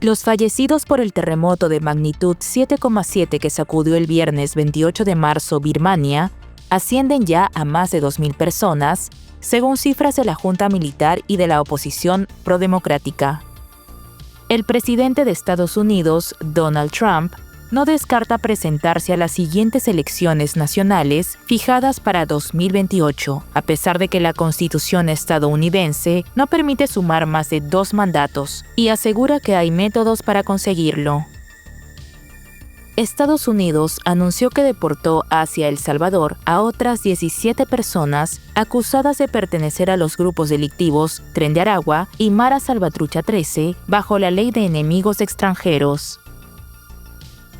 Los fallecidos por el terremoto de magnitud 7,7 que sacudió el viernes 28 de marzo Birmania ascienden ya a más de 2.000 personas, según cifras de la Junta Militar y de la oposición prodemocrática. El presidente de Estados Unidos, Donald Trump, no descarta presentarse a las siguientes elecciones nacionales fijadas para 2028, a pesar de que la Constitución estadounidense no permite sumar más de 2 mandatos y asegura que hay métodos para conseguirlo. Estados Unidos anunció que deportó hacia El Salvador a otras 17 personas acusadas de pertenecer a los grupos delictivos Tren de Aragua y Mara Salvatrucha 13 bajo la Ley de Enemigos Extranjeros.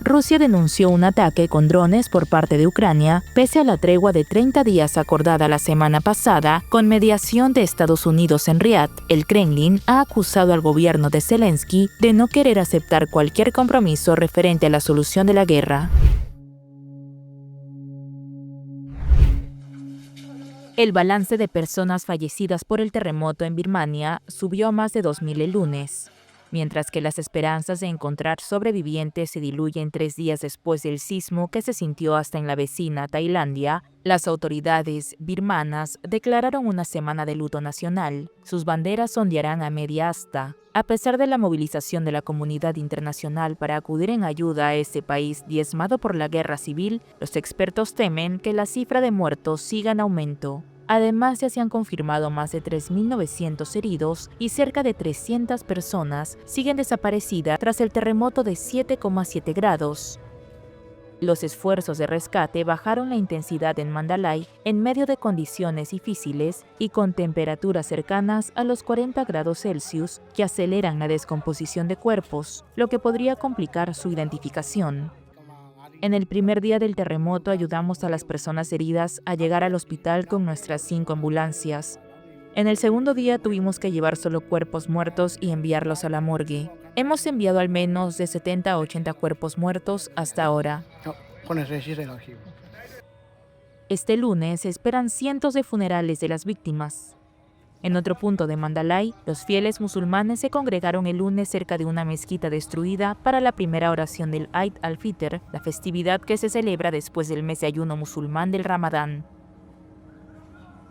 Rusia denunció un ataque con drones por parte de Ucrania, pese a la tregua de 30 días acordada la semana pasada con mediación de Estados Unidos en Riad. El Kremlin ha acusado al gobierno de Zelensky de no querer aceptar cualquier compromiso referente a la solución de la guerra. El balance de personas fallecidas por el terremoto en Birmania subió a más de 2.000 el lunes. Mientras que las esperanzas de encontrar sobrevivientes se diluyen 3 días después del sismo que se sintió hasta en la vecina Tailandia, las autoridades birmanas declararon una semana de luto nacional. Sus banderas ondearán a media asta. A pesar de la movilización de la comunidad internacional para acudir en ayuda a ese país diezmado por la guerra civil, los expertos temen que la cifra de muertos siga en aumento. Además, ya se han confirmado más de 3.900 heridos y cerca de 300 personas siguen desaparecidas tras el terremoto de 7,7 grados. Los esfuerzos de rescate bajaron la intensidad en Mandalay en medio de condiciones difíciles y con temperaturas cercanas a los 40 grados Celsius que aceleran la descomposición de cuerpos, lo que podría complicar su identificación. En el primer día del terremoto ayudamos a las personas heridas a llegar al hospital con nuestras 5 ambulancias. En el segundo día tuvimos que llevar solo cuerpos muertos y enviarlos a la morgue. Hemos enviado al menos de 70 a 80 cuerpos muertos hasta ahora. Este lunes se esperan cientos de funerales de las víctimas. En otro punto de Mandalay, los fieles musulmanes se congregaron el lunes cerca de una mezquita destruida para la primera oración del Eid al-Fitr, la festividad que se celebra después del mes de ayuno musulmán del Ramadán.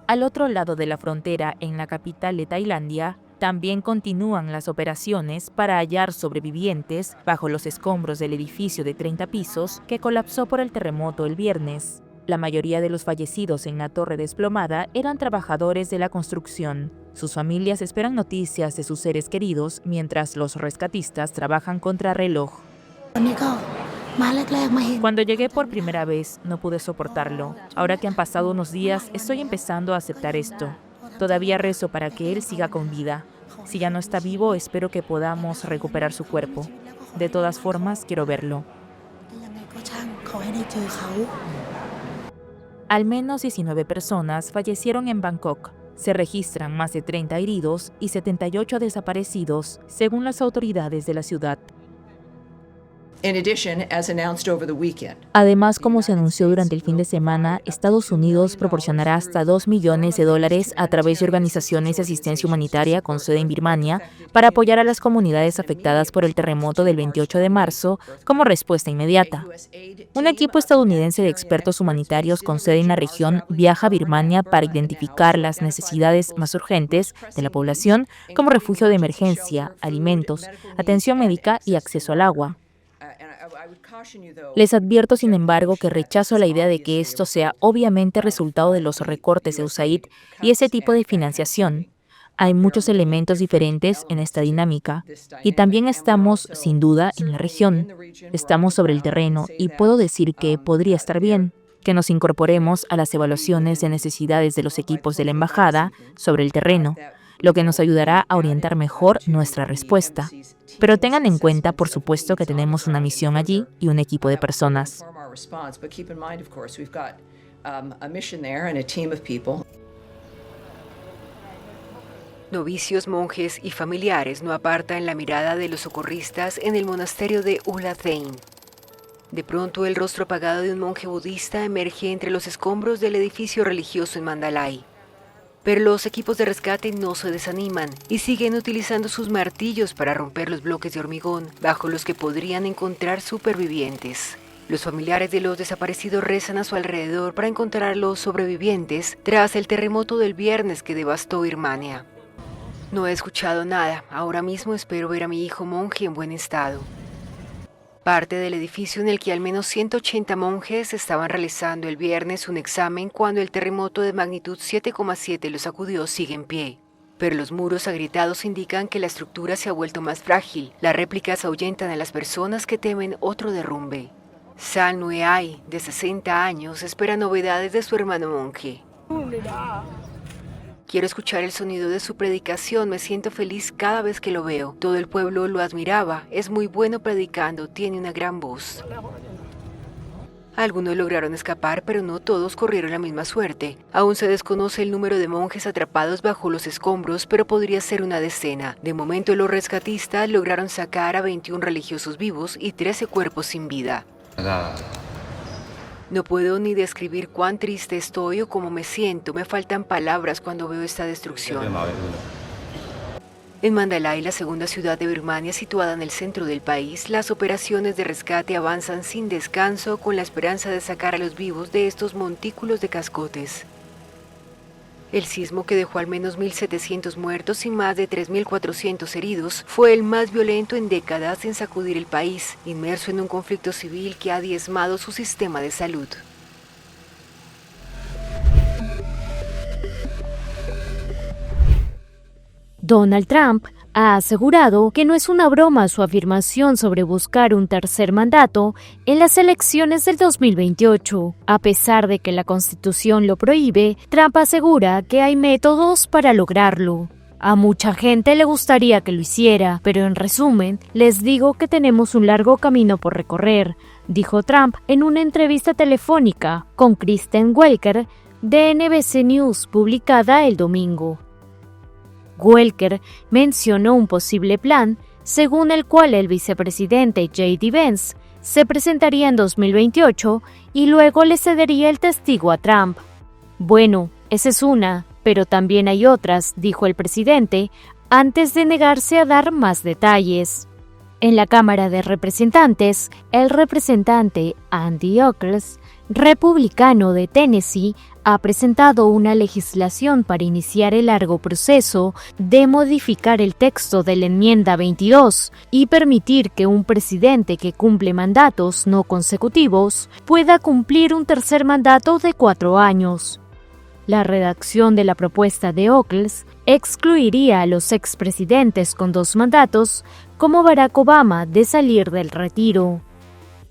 Al otro lado de la frontera, en la capital de Tailandia, también continúan las operaciones para hallar sobrevivientes bajo los escombros del edificio de 30 pisos que colapsó por el terremoto el viernes. La mayoría de los fallecidos en la torre desplomada eran trabajadores de la construcción. Sus familias esperan noticias de sus seres queridos mientras los rescatistas trabajan contra reloj. Cuando llegué por primera vez, no pude soportarlo. Ahora que han pasado unos días, estoy empezando a aceptar esto. Todavía rezo para que él siga con vida. Si ya no está vivo, espero que podamos recuperar su cuerpo. De todas formas, quiero verlo. Al menos 19 personas fallecieron en Bangkok. Se registran más de 30 heridos y 78 desaparecidos, según las autoridades de la ciudad. Además, como se anunció durante el fin de semana, Estados Unidos proporcionará hasta $2 millones a través de organizaciones de asistencia humanitaria con sede en Birmania para apoyar a las comunidades afectadas por el terremoto del 28 de marzo como respuesta inmediata. Un equipo estadounidense de expertos humanitarios con sede en la región viaja a Birmania para identificar las necesidades más urgentes de la población como refugio de emergencia, alimentos, atención médica y acceso al agua. Les advierto, sin embargo, que rechazo la idea de que esto sea obviamente resultado de los recortes de USAID y ese tipo de financiación. Hay muchos elementos diferentes en esta dinámica y también estamos, sin duda, en la región. Estamos sobre el terreno y puedo decir que podría estar bien que nos incorporemos a las evaluaciones de necesidades de los equipos de la embajada sobre el terreno, lo que nos ayudará a orientar mejor nuestra respuesta. Pero tengan en cuenta, por supuesto, que tenemos una misión allí y un equipo de personas. Novicios, monjes y familiares no apartan la mirada de los socorristas en el monasterio de Ulathein. De pronto, el rostro apagado de un monje budista emerge entre los escombros del edificio religioso en Mandalay. Pero los equipos de rescate no se desaniman y siguen utilizando sus martillos para romper los bloques de hormigón bajo los que podrían encontrar supervivientes. Los familiares de los desaparecidos rezan a su alrededor para encontrar a los sobrevivientes tras el terremoto del viernes que devastó Birmania. No he escuchado nada, ahora mismo espero ver a mi hijo monje en buen estado. Parte del edificio en el que al menos 180 monjes estaban realizando el viernes un examen cuando el terremoto de magnitud 7,7 los sacudió sigue en pie. Pero los muros agrietados indican que la estructura se ha vuelto más frágil. Las réplicas ahuyentan a las personas que temen otro derrumbe. San Nueai, de 60 años, espera novedades de su hermano monje. Quiero escuchar el sonido de su predicación, me siento feliz cada vez que lo veo. Todo el pueblo lo admiraba, es muy bueno predicando, tiene una gran voz. Algunos lograron escapar, pero no todos corrieron la misma suerte. Aún se desconoce el número de monjes atrapados bajo los escombros, pero podría ser una decena. De momento los rescatistas lograron sacar a 21 religiosos vivos y 13 cuerpos sin vida. No puedo ni describir cuán triste estoy o cómo me siento, me faltan palabras cuando veo esta destrucción. En Mandalay, la segunda ciudad de Birmania situada en el centro del país, las operaciones de rescate avanzan sin descanso con la esperanza de sacar a los vivos de estos montículos de cascotes. El sismo que dejó al menos 1.700 muertos y más de 3.400 heridos fue el más violento en décadas en sacudir el país, inmerso en un conflicto civil que ha diezmado su sistema de salud. Donald Trump ha asegurado que no es una broma su afirmación sobre buscar un tercer mandato en las elecciones del 2028. A pesar de que la Constitución lo prohíbe, Trump asegura que hay métodos para lograrlo. A mucha gente le gustaría que lo hiciera, pero en resumen, les digo que tenemos un largo camino por recorrer, dijo Trump en una entrevista telefónica con Kristen Welker de NBC News publicada el domingo. Welker mencionó un posible plan según el cual el vicepresidente J.D. Vance se presentaría en 2028 y luego le cedería el testigo a Trump. Bueno, esa es una, pero también hay otras, dijo el presidente, antes de negarse a dar más detalles. En la Cámara de Representantes, el representante Andy Ockles, republicano de Tennessee, ha presentado una legislación para iniciar el largo proceso de modificar el texto de la enmienda 22 y permitir que un presidente que cumple mandatos no consecutivos pueda cumplir un tercer mandato de 4 años. La redacción de la propuesta de Ockles excluiría a los expresidentes con 2 mandatos, como Barack Obama, de salir del retiro.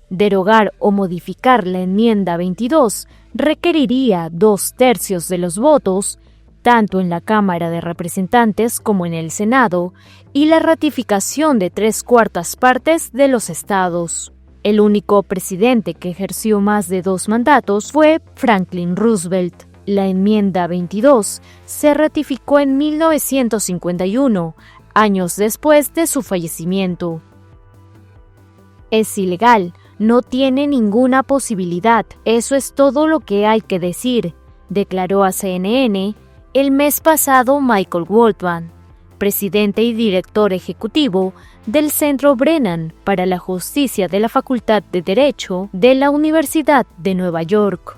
Derogar o modificar la enmienda 22 requeriría 2/3 de los votos, tanto en la Cámara de Representantes como en el Senado, y la ratificación de 3/4 partes de los estados. El único presidente que ejerció más de 2 mandatos fue Franklin Roosevelt. La enmienda 22 se ratificó en 1951, años después de su fallecimiento. Es ilegal. No tiene ninguna posibilidad, eso es todo lo que hay que decir, declaró a CNN el mes pasado Michael Waldman, presidente y director ejecutivo del Centro Brennan para la Justicia de la Facultad de Derecho de la Universidad de Nueva York.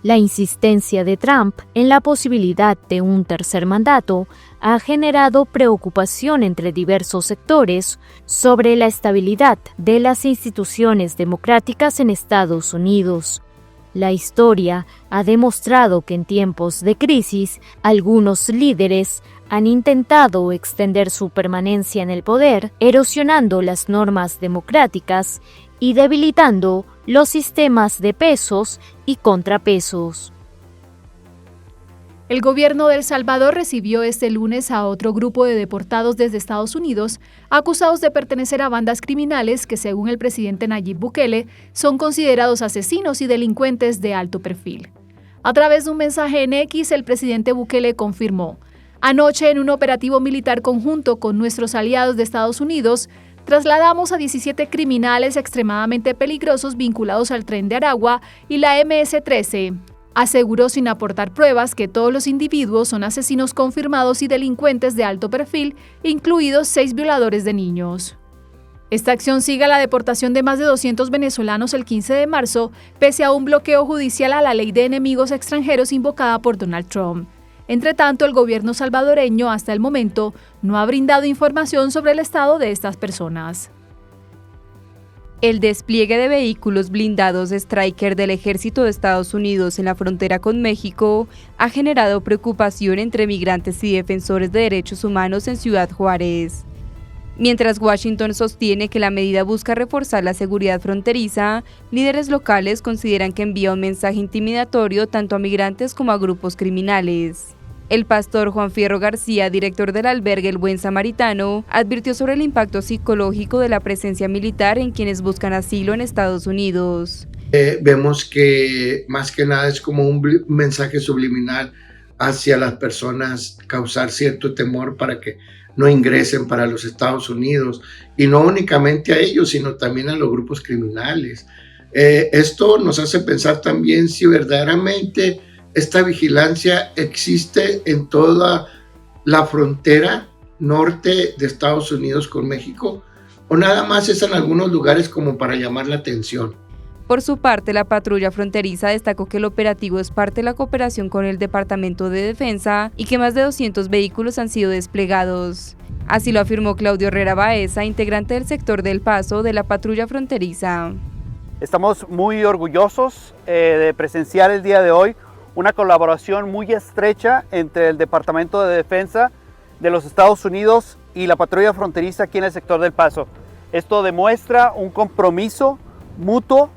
La insistencia de Trump en la posibilidad de un tercer mandato ha generado preocupación entre diversos sectores sobre la estabilidad de las instituciones democráticas en Estados Unidos. La historia ha demostrado que en tiempos de crisis, algunos líderes han intentado extender su permanencia en el poder, erosionando las normas democráticas y debilitando los sistemas de pesos y contrapesos. El gobierno de El Salvador recibió este lunes a otro grupo de deportados desde Estados Unidos, acusados de pertenecer a bandas criminales que, según el presidente Nayib Bukele, son considerados asesinos y delincuentes de alto perfil. A través de un mensaje en X, el presidente Bukele confirmó: anoche, en un operativo militar conjunto con nuestros aliados de Estados Unidos, trasladamos a 17 criminales extremadamente peligrosos vinculados al Tren de Aragua y la MS-13. Aseguró sin aportar pruebas que todos los individuos son asesinos confirmados y delincuentes de alto perfil, incluidos 6 violadores de niños. Esta acción sigue a la deportación de más de 200 venezolanos el 15 de marzo, pese a un bloqueo judicial a la ley de enemigos extranjeros invocada por Donald Trump. Entre tanto, el gobierno salvadoreño hasta el momento no ha brindado información sobre el estado de estas personas. El despliegue de vehículos blindados Stryker del Ejército de Estados Unidos en la frontera con México ha generado preocupación entre migrantes y defensores de derechos humanos en Ciudad Juárez. Mientras Washington sostiene que la medida busca reforzar la seguridad fronteriza, líderes locales consideran que envía un mensaje intimidatorio tanto a migrantes como a grupos criminales. El pastor Juan Fierro García, director del albergue El Buen Samaritano, advirtió sobre el impacto psicológico de la presencia militar en quienes buscan asilo en Estados Unidos. Vemos que más que nada es como un mensaje subliminal hacia las personas, causar cierto temor para que no ingresen para los Estados Unidos, y no únicamente a ellos, sino también a los grupos criminales. Esto nos hace pensar también si verdaderamente esta vigilancia existe en toda la frontera norte de Estados Unidos con México, o nada más es en algunos lugares como para llamar la atención. Por su parte, la patrulla fronteriza destacó que el operativo es parte de la cooperación con el Departamento de Defensa y que más de 200 vehículos han sido desplegados. Así lo afirmó Claudio Herrera Baeza, integrante del sector del Paso de la patrulla fronteriza. Estamos muy orgullosos de presenciar el día de hoy una colaboración muy estrecha entre el Departamento de Defensa de los Estados Unidos y la patrulla fronteriza aquí en el sector del Paso. Esto demuestra un compromiso mutuo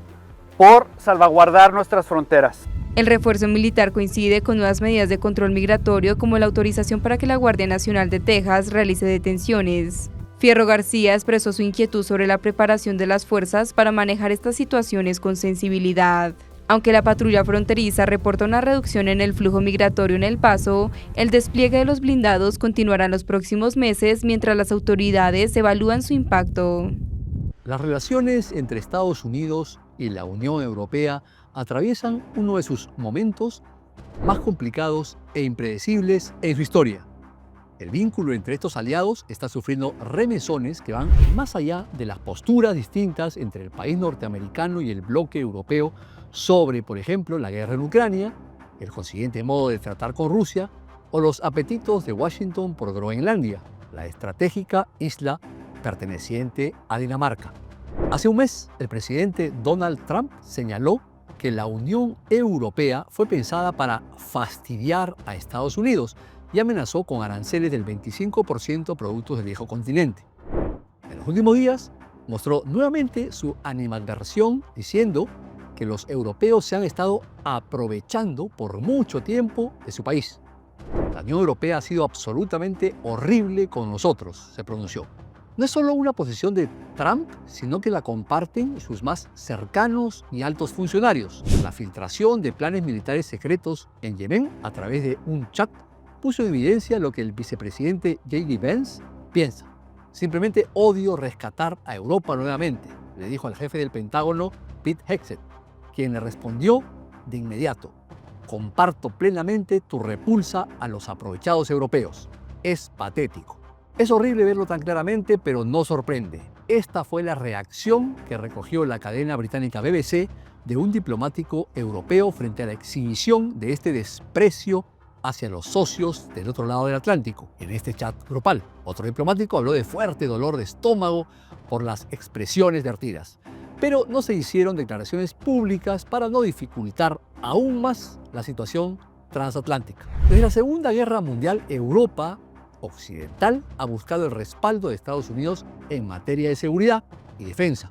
por salvaguardar nuestras fronteras. El refuerzo militar coincide con nuevas medidas de control migratorio como la autorización para que la Guardia Nacional de Texas realice detenciones. Fierro García expresó su inquietud sobre la preparación de las fuerzas para manejar estas situaciones con sensibilidad. Aunque la patrulla fronteriza reporta una reducción en el flujo migratorio en El Paso, el despliegue de los blindados continuará en los próximos meses mientras las autoridades evalúan su impacto. Las relaciones entre Estados Unidos y la Unión Europea atraviesan uno de sus momentos más complicados e impredecibles en su historia. El vínculo entre estos aliados está sufriendo remesones que van más allá de las posturas distintas entre el país norteamericano y el bloque europeo sobre, por ejemplo, la guerra en Ucrania, el consiguiente modo de tratar con Rusia o los apetitos de Washington por Groenlandia, la estratégica isla perteneciente a Dinamarca. Hace un mes, el presidente Donald Trump señaló que la Unión Europea fue pensada para fastidiar a Estados Unidos y amenazó con aranceles del 25% a productos del viejo continente. En los últimos días, mostró nuevamente su animadversión diciendo que los europeos se han estado aprovechando por mucho tiempo de su país. La Unión Europea ha sido absolutamente horrible con nosotros, se pronunció. No es solo una posición de Trump, sino que la comparten sus más cercanos y altos funcionarios. La filtración de planes militares secretos en Yemen a través de un chat puso en evidencia lo que el vicepresidente J.D. Vance piensa. Simplemente odio rescatar a Europa nuevamente, le dijo al jefe del Pentágono, Pete Hegseth, quien le respondió de inmediato: comparto plenamente tu repulsa a los aprovechados europeos. Es patético. Es horrible verlo tan claramente, pero no sorprende. Esta fue la reacción que recogió la cadena británica BBC de un diplomático europeo frente a la exhibición de este desprecio hacia los socios del otro lado del Atlántico, en este chat grupal. Otro diplomático habló de fuerte dolor de estómago por las expresiones vertidas, pero no se hicieron declaraciones públicas para no dificultar aún más la situación transatlántica. Desde la Segunda Guerra Mundial, Europa occidental ha buscado el respaldo de Estados Unidos en materia de seguridad y defensa.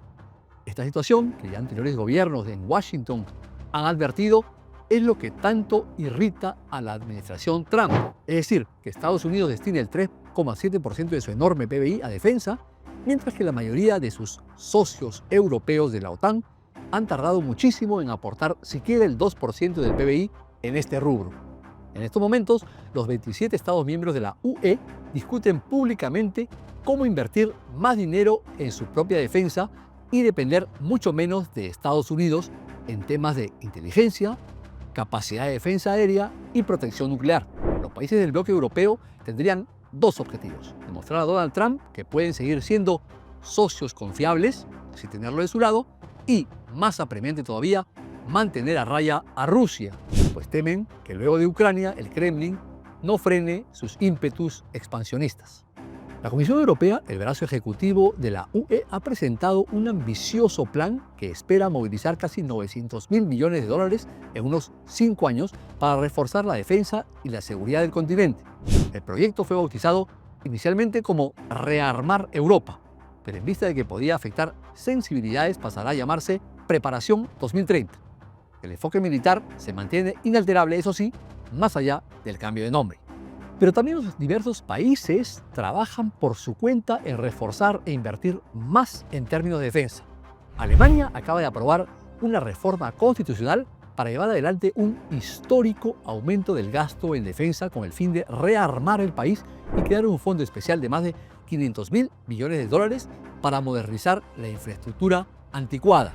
Esta situación, que ya anteriores gobiernos en Washington han advertido, es lo que tanto irrita a la administración Trump. Es decir, que Estados Unidos destine el 3,7% de su enorme PBI a defensa, mientras que la mayoría de sus socios europeos de la OTAN han tardado muchísimo en aportar siquiera el 2% del PBI en este rubro. En estos momentos, los 27 Estados miembros de la UE discuten públicamente cómo invertir más dinero en su propia defensa y depender mucho menos de Estados Unidos en temas de inteligencia, capacidad de defensa aérea y protección nuclear. Los países del bloque europeo tendrían dos objetivos: demostrar a Donald Trump que pueden seguir siendo socios confiables sin tenerlo de su lado y, más apremiante todavía, mantener a raya a Rusia, pues temen que luego de Ucrania el Kremlin no frene sus ímpetus expansionistas. La Comisión Europea, el brazo ejecutivo de la UE, ha presentado un ambicioso plan que espera movilizar casi 900.000 millones de dólares en unos 5 años para reforzar la defensa y la seguridad del continente. El proyecto fue bautizado inicialmente como Rearmar Europa, pero en vista de que podía afectar sensibilidades pasará a llamarse Preparación 2030. El enfoque militar se mantiene inalterable, eso sí, más allá del cambio de nombre. Pero también los diversos países trabajan por su cuenta en reforzar e invertir más en términos de defensa. Alemania acaba de aprobar una reforma constitucional para llevar adelante un histórico aumento del gasto en defensa con el fin de rearmar el país y crear un fondo especial de más de 500.000 millones de dólares para modernizar la infraestructura anticuada.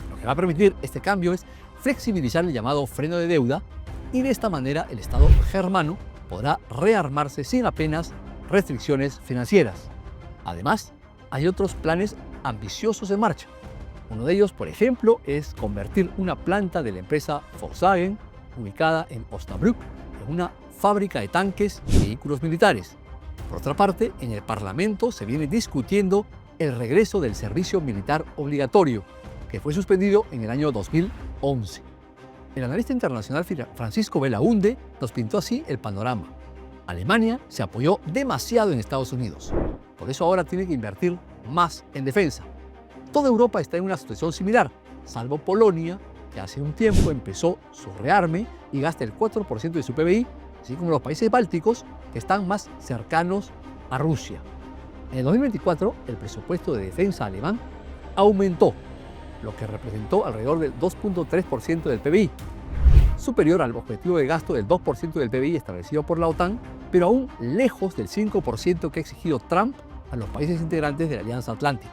Lo que va a permitir este cambio es flexibilizar el llamado freno de deuda y de esta manera el Estado germano podrá rearmarse sin apenas restricciones financieras. Además, hay otros planes ambiciosos en marcha. Uno de ellos, por ejemplo, es convertir una planta de la empresa Volkswagen, ubicada en Osnabrück, en una fábrica de tanques y vehículos militares. Por otra parte, en el Parlamento se viene discutiendo el regreso del servicio militar obligatorio, que fue suspendido en el año 2011. El analista internacional Francisco Belaunde nos pintó así el panorama. Alemania se apoyó demasiado en Estados Unidos. Por eso ahora tiene que invertir más en defensa. Toda Europa está en una situación similar, salvo Polonia, que hace un tiempo empezó su rearme y gasta el 4% de su PBI, así como los países bálticos, que están más cercanos a Rusia. En el 2024, el presupuesto de defensa alemán aumentó, lo que representó alrededor del 2.3% del PBI, superior al objetivo de gasto del 2% del PBI establecido por la OTAN, pero aún lejos del 5% que ha exigido Trump a los países integrantes de la Alianza Atlántica.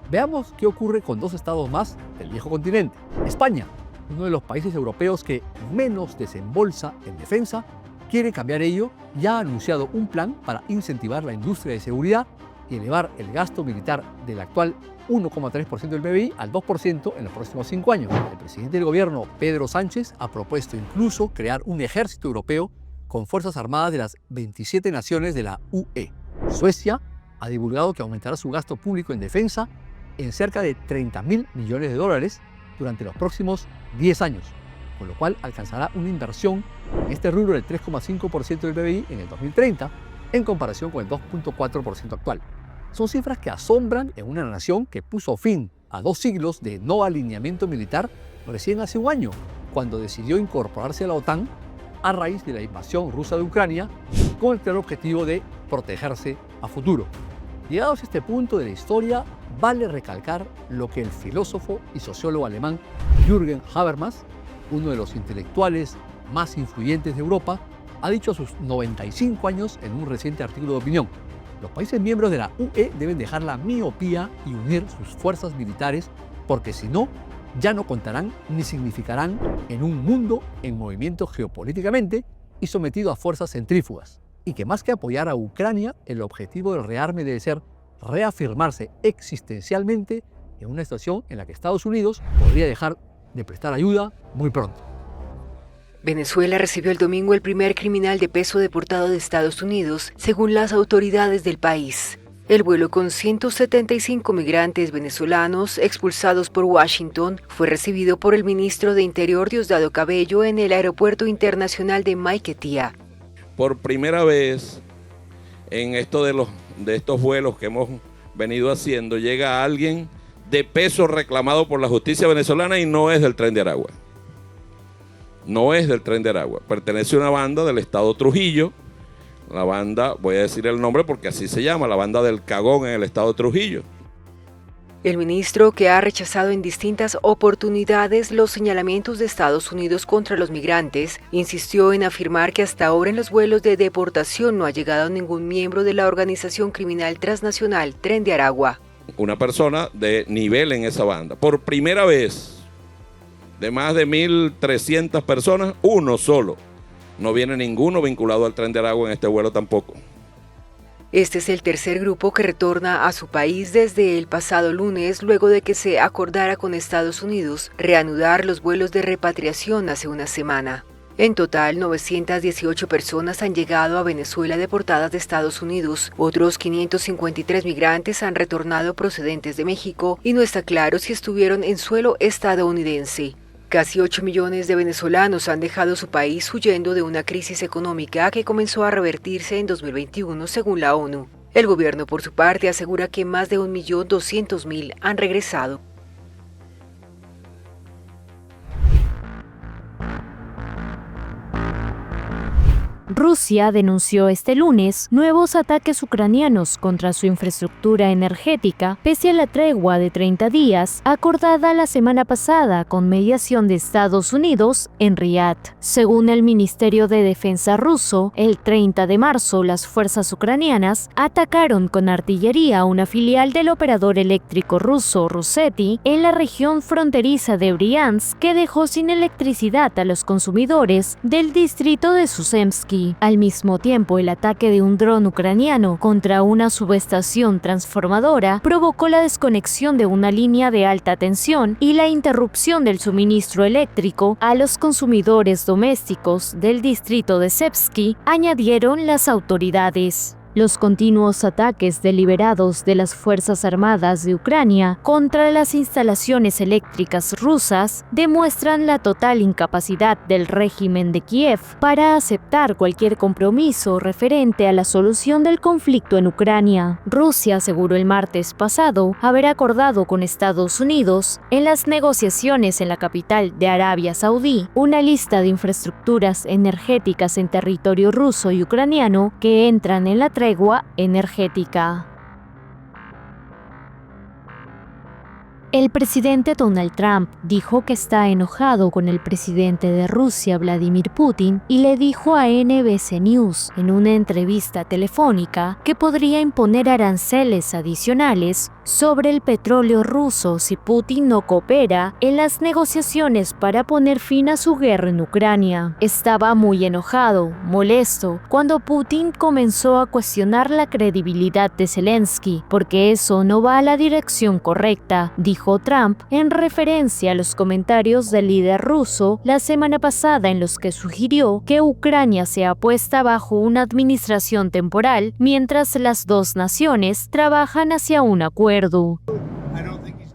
Veamos qué ocurre con dos estados más del viejo continente. España, uno de los países europeos que menos desembolsa en defensa, quiere cambiar ello y ha anunciado un plan para incentivar la industria de seguridad y elevar el gasto militar del actual 1,3% del PBI al 2% en los próximos 5 años. El presidente del gobierno, Pedro Sánchez, ha propuesto incluso crear un ejército europeo con fuerzas armadas de las 27 naciones de la UE. Suecia ha divulgado que aumentará su gasto público en defensa en cerca de 30.000 millones de dólares durante los próximos 10 años, con lo cual alcanzará una inversión en este rubro del 3,5% del PBI en el 2030, en comparación con el 2,4% actual. Son cifras que asombran en una nación que puso fin a 2 siglos de no alineamiento militar recién hace un año, cuando decidió incorporarse a la OTAN a raíz de la invasión rusa de Ucrania, con el claro objetivo de protegerse a futuro. Llegados a este punto de la historia, vale recalcar lo que el filósofo y sociólogo alemán Jürgen Habermas, uno de los intelectuales más influyentes de Europa, ha dicho a sus 95 años en un reciente artículo de opinión. Los países miembros de la UE deben dejar la miopía y unir sus fuerzas militares, porque si no, ya no contarán ni significarán en un mundo en movimiento geopolíticamente y sometido a fuerzas centrífugas. Y que más que apoyar a Ucrania, el objetivo del rearme debe ser reafirmarse existencialmente en una situación en la que Estados Unidos podría dejar de prestar ayuda muy pronto. Venezuela recibió el domingo el primer criminal de peso deportado de Estados Unidos, según las autoridades del país. El vuelo con 175 migrantes venezolanos expulsados por Washington fue recibido por el ministro de Interior Diosdado Cabello en el Aeropuerto Internacional de Maiquetía. Por primera vez en esto de estos vuelos que hemos venido haciendo, llega alguien de peso reclamado por la justicia venezolana y no es del Tren de Aragua. No es del Tren de Aragua, pertenece a una banda del estado Trujillo, la banda, voy a decir el nombre porque así se llama, la banda del Cagón en el estado Trujillo. El ministro, que ha rechazado en distintas oportunidades los señalamientos de Estados Unidos contra los migrantes, insistió en afirmar que hasta ahora en los vuelos de deportación no ha llegado ningún miembro de la organización criminal transnacional Tren de Aragua. Una persona de nivel en esa banda. Por primera vez De más de 1.300 personas, uno solo. No viene ninguno vinculado al Tren de Aragua en este vuelo tampoco. Este es el tercer grupo que retorna a su país desde el pasado lunes, luego de que se acordara con Estados Unidos reanudar los vuelos de repatriación hace una semana. En total, 918 personas han llegado a Venezuela deportadas de Estados Unidos. Otros 553 migrantes han retornado procedentes de México y no está claro si estuvieron en suelo estadounidense. Casi 8 millones de venezolanos han dejado su país huyendo de una crisis económica que comenzó a revertirse en 2021 según la ONU. El gobierno, por su parte, asegura que más de 1.200.000 han regresado. Rusia denunció este lunes nuevos ataques ucranianos contra su infraestructura energética, pese a la tregua de 30 días acordada la semana pasada con mediación de Estados Unidos en Riad. Según el Ministerio de Defensa ruso, el 30 de marzo las fuerzas ucranianas atacaron con artillería una filial del operador eléctrico ruso Ruseti en la región fronteriza de Briansk, que dejó sin electricidad a los consumidores del distrito de Suzemsky. Al mismo tiempo, el ataque de un dron ucraniano contra una subestación transformadora provocó la desconexión de una línea de alta tensión y la interrupción del suministro eléctrico a los consumidores domésticos del distrito de Sevsky, añadieron las autoridades. Los continuos ataques deliberados de las Fuerzas Armadas de Ucrania contra las instalaciones eléctricas rusas demuestran la total incapacidad del régimen de Kiev para aceptar cualquier compromiso referente a la solución del conflicto en Ucrania. Rusia aseguró el martes pasado haber acordado con Estados Unidos, en las negociaciones en la capital de Arabia Saudí, una lista de infraestructuras energéticas en territorio ruso y ucraniano que entran en la tregua energética. El presidente Donald Trump dijo que está enojado con el presidente de Rusia, Vladimir Putin, y le dijo a NBC News en una entrevista telefónica que podría imponer aranceles adicionales sobre el petróleo ruso si Putin no coopera en las negociaciones para poner fin a su guerra en Ucrania. Estaba muy enojado, molesto, cuando Putin comenzó a cuestionar la credibilidad de Zelensky, porque eso no va a la dirección correcta, dijo Trump en referencia a los comentarios del líder ruso la semana pasada en los que sugirió que Ucrania sea puesta bajo una administración temporal mientras las dos naciones trabajan hacia un acuerdo.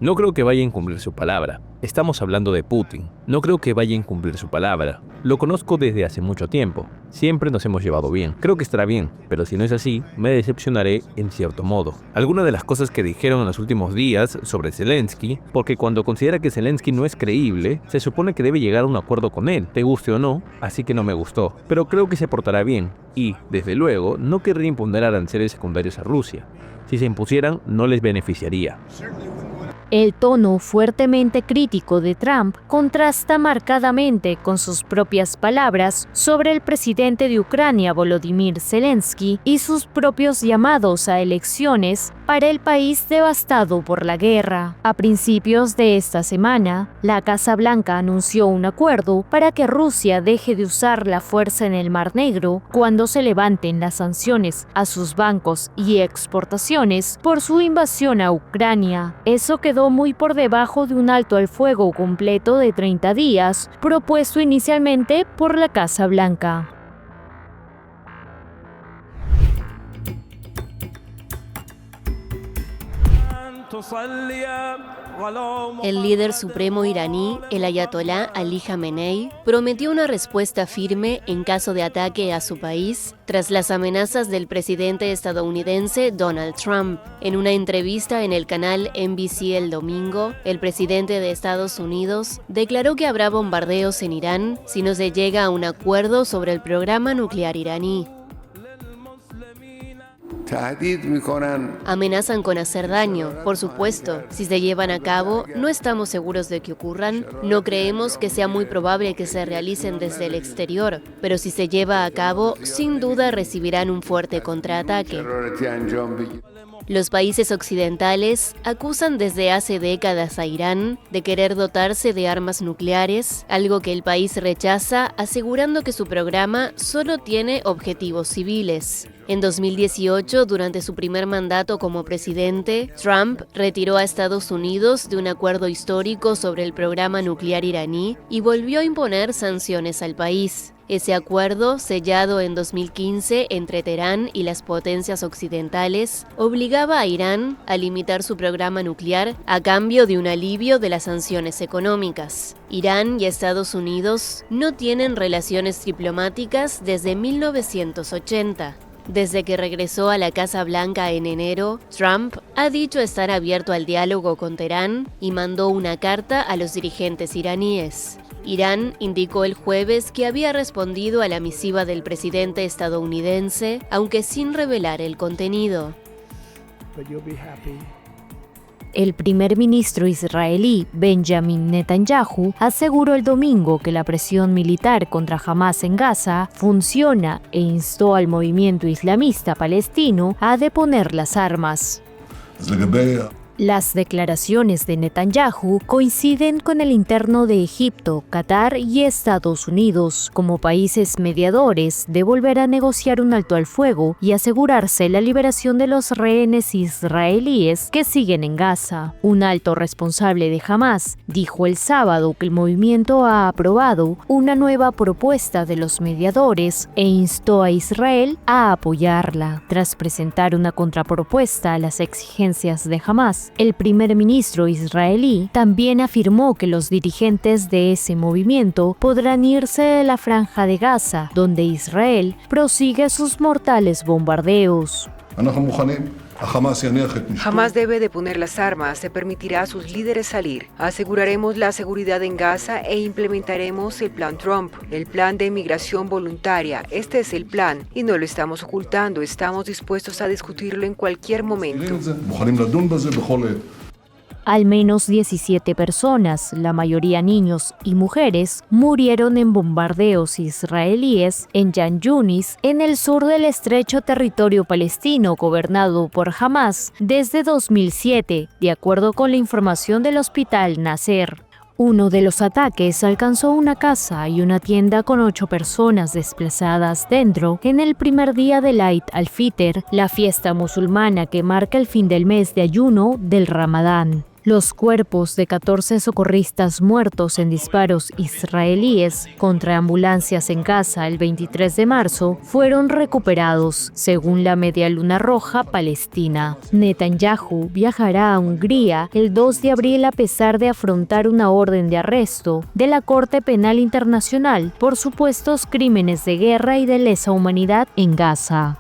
No creo que vaya a incumplir su palabra. Estamos hablando de Putin. No creo que vaya a incumplir su palabra. Lo conozco desde hace mucho tiempo. Siempre nos hemos llevado bien. Creo que estará bien, pero si no es así, me decepcionaré en cierto modo. Algunas de las cosas que dijeron en los últimos días sobre Zelensky, porque cuando considera que Zelensky no es creíble, se supone que debe llegar a un acuerdo con él, te guste o no, así que no me gustó. Pero creo que se portará bien y, desde luego, no querría imponer aranceles secundarios a Rusia. Si se impusieran, no les beneficiaría. El tono fuertemente crítico de Trump contrasta marcadamente con sus propias palabras sobre el presidente de Ucrania, Volodymyr Zelensky, y sus propios llamados a elecciones para el país devastado por la guerra. A principios de esta semana, la Casa Blanca anunció un acuerdo para que Rusia deje de usar la fuerza en el Mar Negro cuando se levanten las sanciones a sus bancos y exportaciones por su invasión a Ucrania. Eso quedó muy por debajo de un alto al fuego completo de 30 días, propuesto inicialmente por la Casa Blanca. El líder supremo iraní, el ayatolá Ali Jamenei, prometió una respuesta firme en caso de ataque a su país tras las amenazas del presidente estadounidense Donald Trump. En una entrevista en el canal NBC el domingo, el presidente de Estados Unidos declaró que habrá bombardeos en Irán si no se llega a un acuerdo sobre el programa nuclear iraní. Amenazan con hacer daño, por supuesto. Si se llevan a cabo, no estamos seguros de que ocurran. No creemos que sea muy probable que se realicen desde el exterior, pero si se lleva a cabo, sin duda recibirán un fuerte contraataque. Los países occidentales acusan desde hace décadas a Irán de querer dotarse de armas nucleares, algo que el país rechaza, asegurando que su programa solo tiene objetivos civiles. En 2018, durante su primer mandato como presidente, Trump retiró a Estados Unidos de un acuerdo histórico sobre el programa nuclear iraní y volvió a imponer sanciones al país. Ese acuerdo, sellado en 2015 entre Teherán y las potencias occidentales, obligaba a Irán a limitar su programa nuclear a cambio de un alivio de las sanciones económicas. Irán y Estados Unidos no tienen relaciones diplomáticas desde 1980. Desde que regresó a la Casa Blanca en enero, Trump ha dicho estar abierto al diálogo con Teherán y mandó una carta a los dirigentes iraníes. Irán indicó el jueves que había respondido a la misiva del presidente estadounidense, aunque sin revelar el contenido. El primer ministro israelí Benjamin Netanyahu aseguró el domingo que la presión militar contra Hamás en Gaza funciona e instó al movimiento islamista palestino a deponer las armas. Las declaraciones de Netanyahu coinciden con el interno de Egipto, Qatar y Estados Unidos como países mediadores de volver a negociar un alto al fuego y asegurarse la liberación de los rehenes israelíes que siguen en Gaza. Un alto responsable de Hamás dijo el sábado que el movimiento ha aprobado una nueva propuesta de los mediadores e instó a Israel a apoyarla. Tras presentar una contrapropuesta a las exigencias de Hamás, el primer ministro israelí también afirmó que los dirigentes de ese movimiento podrán irse de la Franja de Gaza, donde Israel prosigue sus mortales bombardeos. Jamás debe deponer las armas, se permitirá a sus líderes salir. Aseguraremos la seguridad en Gaza e implementaremos el plan Trump, el plan de migración voluntaria. Este es el plan y no lo estamos ocultando, estamos dispuestos a discutirlo en cualquier momento. Al menos 17 personas, la mayoría niños y mujeres, murieron en bombardeos israelíes en Khan Yunis, en el sur del estrecho territorio palestino gobernado por Hamás desde 2007, de acuerdo con la información del Hospital Nasser. Uno de los ataques alcanzó una casa y una tienda con 8 personas desplazadas dentro en el primer día del Eid al-Fitr, la fiesta musulmana que marca el fin del mes de ayuno del Ramadán. Los cuerpos de 14 socorristas muertos en disparos israelíes contra ambulancias en Gaza el 23 de marzo fueron recuperados, según la Media Luna Roja palestina. Netanyahu viajará a Hungría el 2 de abril a pesar de afrontar una orden de arresto de la Corte Penal Internacional por supuestos crímenes de guerra y de lesa humanidad en Gaza.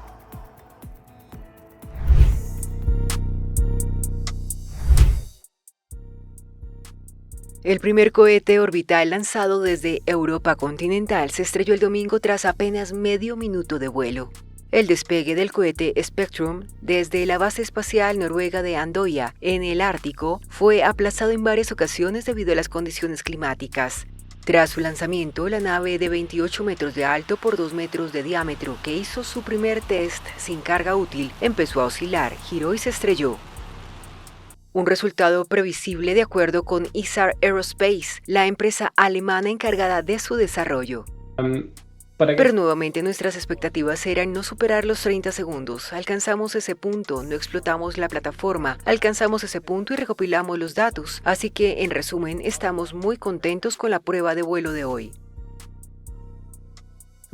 El primer cohete orbital lanzado desde Europa continental se estrelló el domingo tras apenas medio minuto de vuelo. El despegue del cohete Spectrum desde la base espacial noruega de Andøya, en el Ártico, fue aplazado en varias ocasiones debido a las condiciones climáticas. Tras su lanzamiento, la nave de 28 metros de alto por 2 metros de diámetro, que hizo su primer test sin carga útil, empezó a oscilar, giró y se estrelló. Un resultado previsible de acuerdo con Isar Aerospace, la empresa alemana encargada de su desarrollo. Pero nuevamente nuestras expectativas eran no superar los 30 segundos. Alcanzamos ese punto, no explotamos la plataforma, alcanzamos ese punto y recopilamos los datos. Así que, en resumen, estamos muy contentos con la prueba de vuelo de hoy.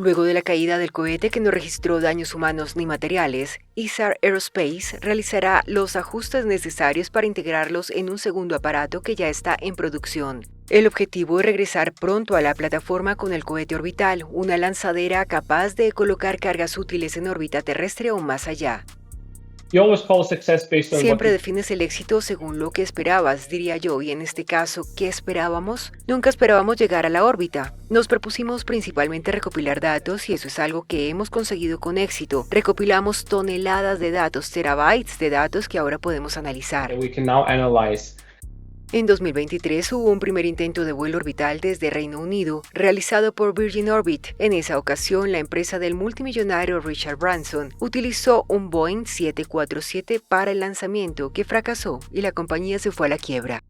Luego de la caída del cohete que no registró daños humanos ni materiales, Isar Aerospace realizará los ajustes necesarios para integrarlos en un segundo aparato que ya está en producción. El objetivo es regresar pronto a la plataforma con el cohete orbital, una lanzadera capaz de colocar cargas útiles en órbita terrestre o más allá. Siempre defines el éxito según lo que esperabas, diría yo, y en este caso, ¿qué esperábamos? Nunca esperábamos llegar a la órbita. Nos propusimos principalmente recopilar datos y eso es algo que hemos conseguido con éxito. Recopilamos toneladas de datos, terabytes de datos que ahora podemos analizar. En 2023 hubo un primer intento de vuelo orbital desde Reino Unido, realizado por Virgin Orbit. En esa ocasión, la empresa del multimillonario Richard Branson utilizó un Boeing 747 para el lanzamiento, que fracasó y la compañía se fue a la quiebra.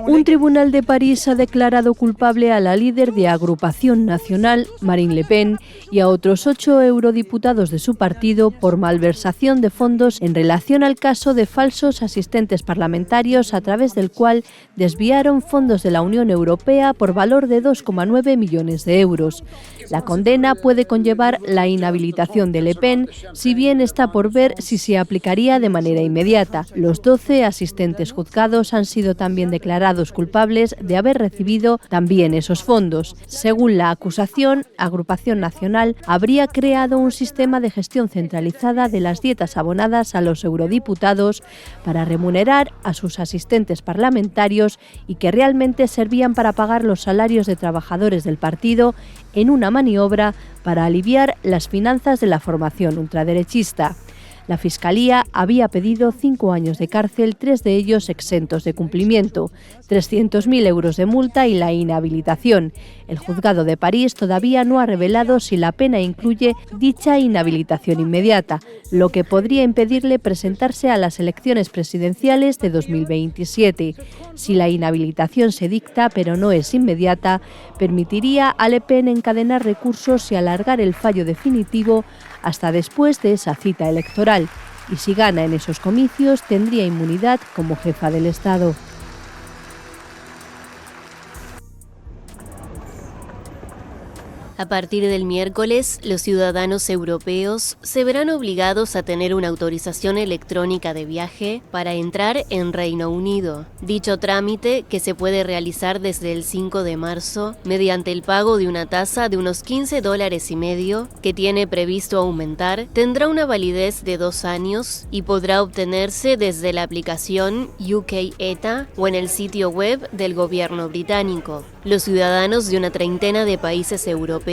Un tribunal de París ha declarado culpable a la líder de Agrupación Nacional, Marine Le Pen, y a otros 8 eurodiputados de su partido por malversación de fondos en relación al caso de falsos asistentes parlamentarios, a través del cual desviaron fondos de la Unión Europea por valor de 2,9 millones de euros. La condena puede conllevar la inhabilitación de Le Pen, si bien está por ver si se aplicaría de manera inmediata. Los 12 asistentes juzgados han sido también declarados culpables de haber recibido también esos fondos. Según la acusación, Agrupación Nacional habría creado un sistema de gestión centralizada de las dietas abonadas a los eurodiputados para remunerar a sus asistentes parlamentarios y que realmente servían para pagar los salarios de trabajadores del partido, en una maniobra para aliviar las finanzas de la formación ultraderechista. La Fiscalía había pedido 5 años de cárcel, 3 de ellos exentos de cumplimiento, 300.000 euros de multa y la inhabilitación. El juzgado de París todavía no ha revelado si la pena incluye dicha inhabilitación inmediata, lo que podría impedirle presentarse a las elecciones presidenciales de 2027. Si la inhabilitación se dicta, pero no es inmediata, permitiría a Le Pen encadenar recursos y alargar el fallo definitivo hasta después de esa cita electoral, y si gana en esos comicios tendría inmunidad como jefa del Estado. A partir del miércoles, los ciudadanos europeos se verán obligados a tener una autorización electrónica de viaje para entrar en Reino Unido. Dicho trámite, que se puede realizar desde el 5 de marzo mediante el pago de una tasa de unos $15.50, que tiene previsto aumentar, tendrá una validez de 2 años y podrá obtenerse desde la aplicación UK ETA o en el sitio web del gobierno británico. Los ciudadanos de una treintena de países europeos,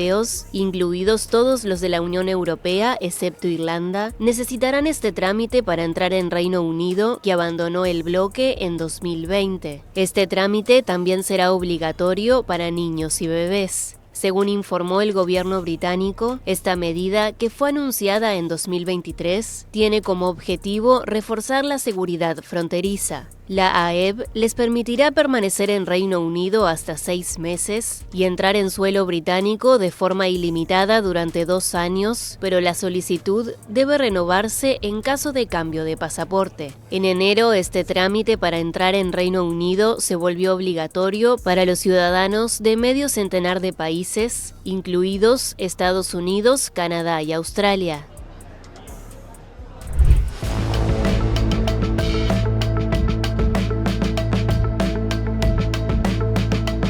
incluidos todos los de la Unión Europea excepto Irlanda, necesitarán este trámite para entrar en Reino Unido, que abandonó el bloque en 2020. Este trámite también será obligatorio para niños y bebés. Según informó el gobierno británico, esta medida, que fue anunciada en 2023, tiene como objetivo reforzar la seguridad fronteriza. La AEB les permitirá permanecer en Reino Unido hasta 6 meses y entrar en suelo británico de forma ilimitada durante 2 años, pero la solicitud debe renovarse en caso de cambio de pasaporte. En enero, este trámite para entrar en Reino Unido se volvió obligatorio para los ciudadanos de medio centenar de países, incluidos Estados Unidos, Canadá y Australia.